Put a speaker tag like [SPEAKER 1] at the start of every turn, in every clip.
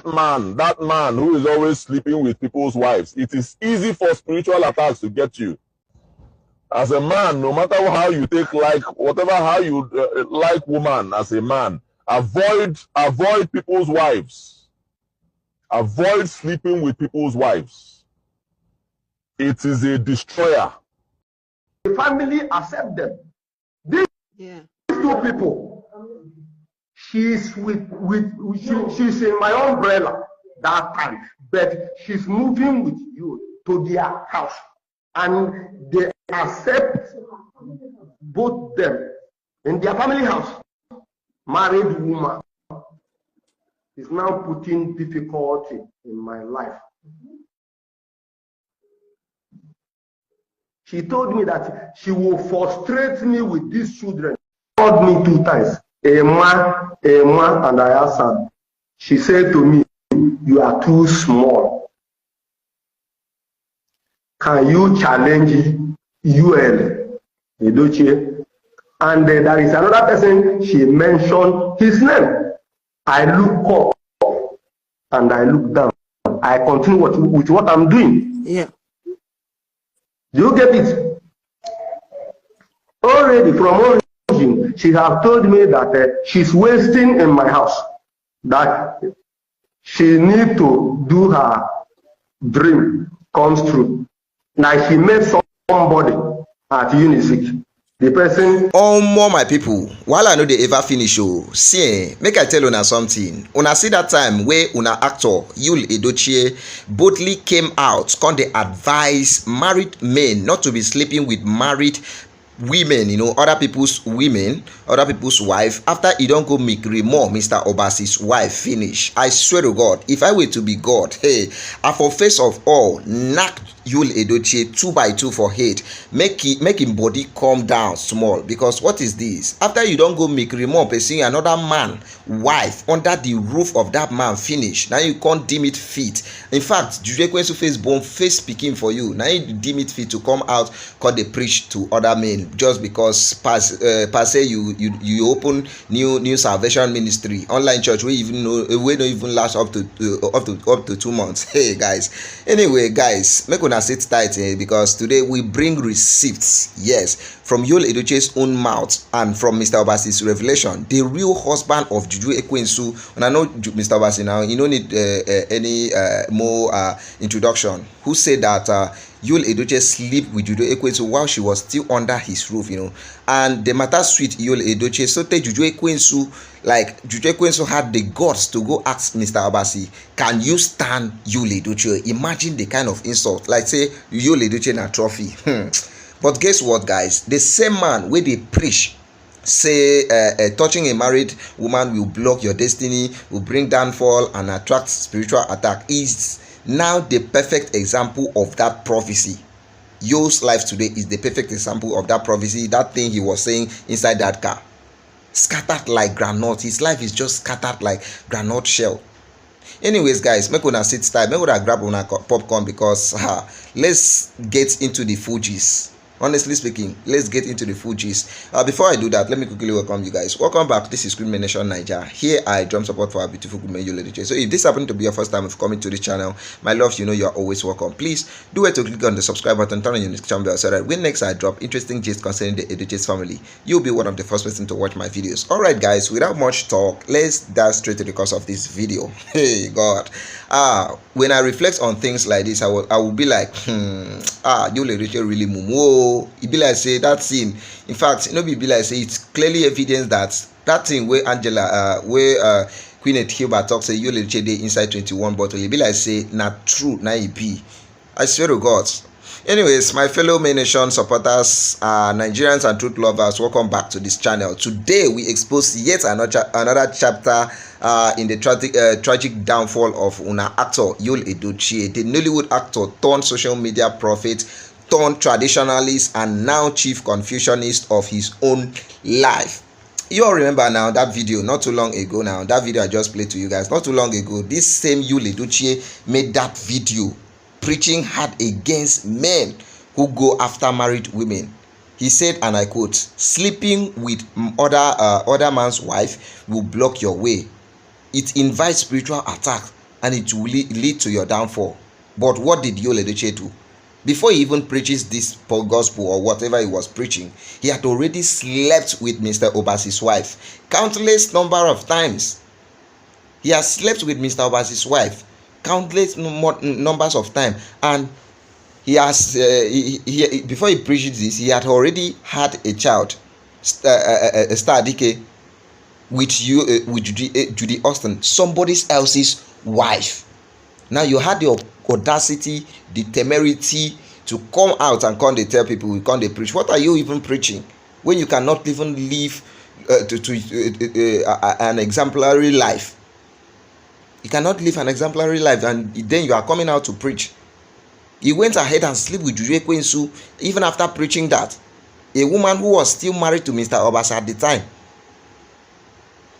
[SPEAKER 1] that man who is always sleeping with people's wives, it is easy for spiritual attacks to get you. As a man, no matter how you take, like, whatever, how you like woman as a man, avoid people's wives. Avoid sleeping with people's wives. It is a destroyer.
[SPEAKER 2] The family accept them. These two people, she's she's in my umbrella that time, but she's moving with you to their house, and they accept both them in their family house. Married woman is now putting difficulty in my life. She told me that she will frustrate me with these children. She called me 2 times. Emma, and I asked her. She said to me, "You are too small. Can you challenge Yul Edochie?" And there is another person, she mentioned his name. I look up and I look down. I continue with what I'm doing.
[SPEAKER 3] Yeah.
[SPEAKER 2] Do you get it? Already from origin, she have told me that she's wasting in my house. That she need to do her dream comes true. Now she met somebody at Unizik. The person.
[SPEAKER 4] More my people, while I know they ever finish, see, make I tell una something. Una see that time where una actor Yul Edochie boldly came out, can they advise married men not to be sleeping with married women, you know, other people's women, other people's wife, after he don't go make more Mr. Obasi's wife finish. I swear to God, if I were to be God, hey, I for face of all knock Yul Edochie 2 by 2 for head, make him body calm down small, because what is this? After you don't go make more pursuing another man wife under the roof of that man finish, now you can't deem it fit. In fact, Judy Austin face bone face speaking for you, now you deem it fit to come out cause they preach to other men just because pass you open new salvation ministry online church we don't even last up to 2 months. Hey guys, anyway guys, make una sit tight because today we bring receipts, yes, from Yul Edochie's own mouth and from Mr. Obasi's revelation, the real husband of Judy Austin. And I know Mr. Obasi now, you don't need any more introduction, who said that Yul Edochie sleep with Judy Austin while she was still under his roof, you know, and the matter sweet Yul Edochie. So take Judy Austin, like Judy Austin had the guts to go ask Mr. Obasi, can you stand Yul Edochie? Imagine the kind of insult, like say Yul Edochie na trophy. But guess what, guys? The same man where they preach say touching a married woman will block your destiny, will bring downfall and attract spiritual attack is now the perfect example of that prophecy. Yul's life today is the perfect example of that prophecy. That thing he was saying inside that car, scattered like granite. His life is just scattered like granite shell. Anyways guys, make una sit tight, make una grab una popcorn, because let's get into the Fugees. Honestly speaking, let's get into the Fugees. Before I do that, let me quickly welcome you guys. Welcome back. This is Crumbling Nation Niger. Here I drum support for our beautiful good man Yul Edochie. So if this happens to be your first time of coming to this channel, my love, you know you are always welcome. Please do it to click on the subscribe button, turn on your notification bell so that when next I drop interesting gist concerning the Edochie's family, you'll be one of the first person to watch my videos. Alright guys, without much talk, let's dive straight to the cause of this video. Hey God. When I reflect on things like this, I will be like, Yul Edochie really mumu. It be like say that scene. In fact, you know, be like say it's clearly evidence that thing where Angela, where Queen Ethioba talks say Yul Edochie dey inside 21 bottle. It be like say not true, na it be. I swear to God. Anyways, my fellow Main Nation supporters, Nigerians and truth lovers, welcome back to this channel. Today we expose yet another chapter in the tragic downfall of una actor Yul Edochie, the Nollywood actor turned social media prophet, turned traditionalist, and now chief Confucianist of his own life. You all remember now that video not too long ago now, that video I just played to you guys not too long ago. This same Yul Edochie made that video preaching hard against men who go after married women. He said, and I quote, sleeping with other man's wife will block your way. It invites spiritual attack and it will lead to your downfall. But what did Yul Edochie do? Before he even preaches this gospel or whatever he was preaching, he had already slept with Mr. Obasi's wife countless number of times. He has slept with Mr. Obasi's wife countless numbers of times, and he has before he preached this, he had already had a child, Star Dike, with Judy Austin, somebody else's wife. Now you had the audacity, the temerity to come out and come they tell people, we come they preach. What are you even preaching when you cannot even live an exemplary life? You cannot live an exemplary life, and then you are coming out to preach. He went ahead and slept with Judy Austin even after preaching that. A woman who was still married to Mr. Obasi at the time.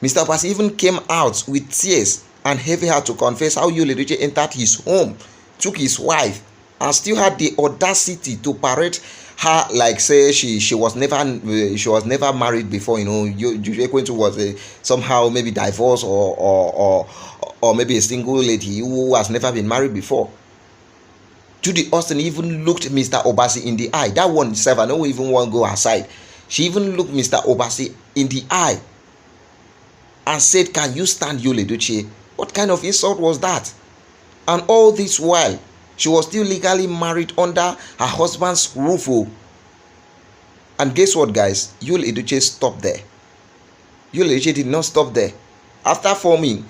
[SPEAKER 4] Mr. Obasi even came out with tears and heavy heart to confess how Yul Edochie entered his home, took his wife, and still had the audacity to parade her like say she was never married before. You know, Judy Austin was somehow maybe divorced or maybe a single lady who has never been married before. Judy Austin even looked Mr. Obasi in the eye. That one itself, I don't even want to go aside. She even looked Mr. Obasi in the eye and said, "Can you stand Yul Edochie?" What kind of insult was that? And all this while, she was still legally married under her husband's roof. And guess what, guys? Yul Edochie stopped there. Yul Edochie did not stop there. After forming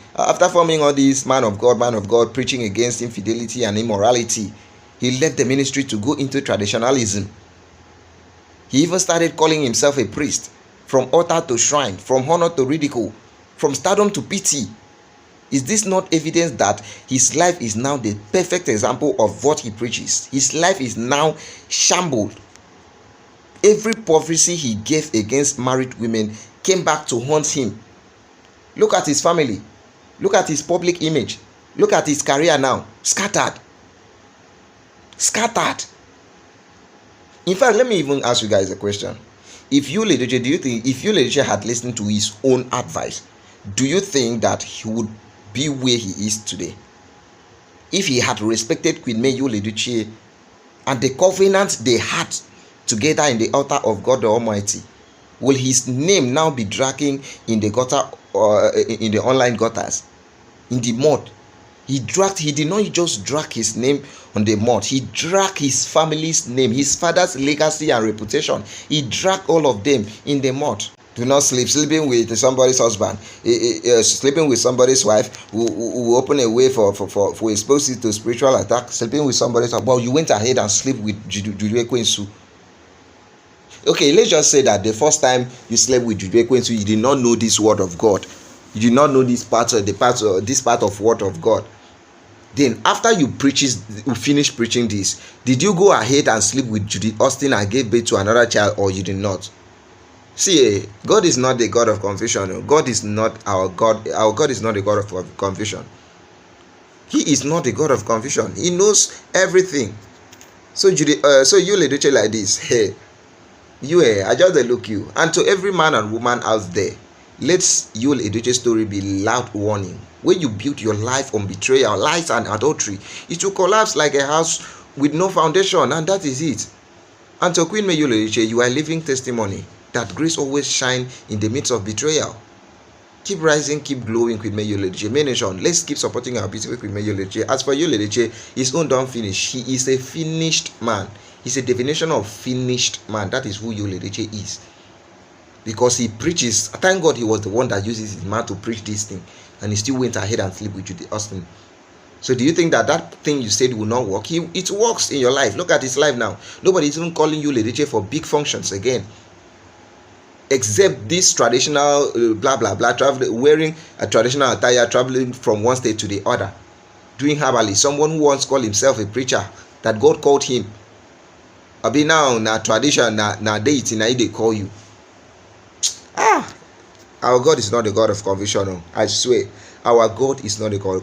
[SPEAKER 4] all these man of God preaching against infidelity and immorality, he left the ministry to go into traditionalism. He even started calling himself a priest, from altar to shrine, from honor to ridicule, from stardom to pity. Is this not evidence that his life is now the perfect example of what he preaches? His life is now shambled. Every prophecy he gave against married women came back to haunt him. Look at his family. Look at his public image. Look at his career now. Scattered. In fact, let me even ask you guys a question. If Yul Edochie, do you think if Yul Edochie had listened to his own advice, do you think that he would be where he is today? If he had respected Queen May Yul Edochie and the covenant they had together in the altar of God the Almighty, will his name now be dragging in the gutter or in the online gutters, in the mud? He did not just drag his name on the mud. He dragged his family's name, his father's legacy and reputation. He dragged all of them in the mud. Do not sleep. Sleeping with somebody's husband, sleeping with somebody's wife will open a way for exposure to spiritual attack. Sleeping with somebody's husband. Well, you went ahead and slept with Judy Austin. Okay, let's just say that the first time you slept with Judy Austin, you did not know this word of God. You did not know this part of word of God. Then after you finish preaching this, did you go ahead and sleep with Judy Austin and gave birth to another child, or you did not? See, God is not the God of confusion. God is not our God. Our God is not the God of confusion. He is not the God of confusion. He knows everything. So Yul Edochie like this. Hey, I just look you. And to every man and woman out there, let Yul Edochie's story be loud warning. When you build your life on betrayal, lies, and adultery, it will collapse like a house with no foundation, and that is it. And to Queen May Yul Edochie, you are a living testimony that grace always shines in the midst of betrayal. Keep rising, keep glowing, Queen May Yul Edochie. May Nation, let's keep supporting our beautiful Queen May Yul Edochie. As for Yul Edochie, his own done finished. He is a finished man. He's a definition of finished man. That is who Yul Edochie is. Because he preaches. Thank God he was the one that uses his mouth to preach this thing, and he still went ahead and slept with Judy Austin. So do you think that thing you said will not work? It works in your life. Look at his life now. Nobody is even calling Yul Edochie for big functions again, except this traditional blah blah blah, wearing a traditional attire, traveling from one state to the other, doing herbally. Someone who once called himself a preacher, that God called him. Abi now na tradition, na deity, na they call you. Our God is not a God of confusion. No. I swear, our God is not a God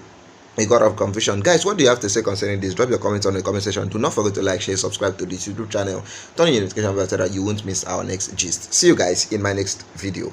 [SPEAKER 4] of confusion. Guys, what do you have to say concerning this? Drop your comments on the comment section. Do not forget to like, share, subscribe to this YouTube channel. Turn on your notification bell so that you won't miss our next gist. See you guys in my next video.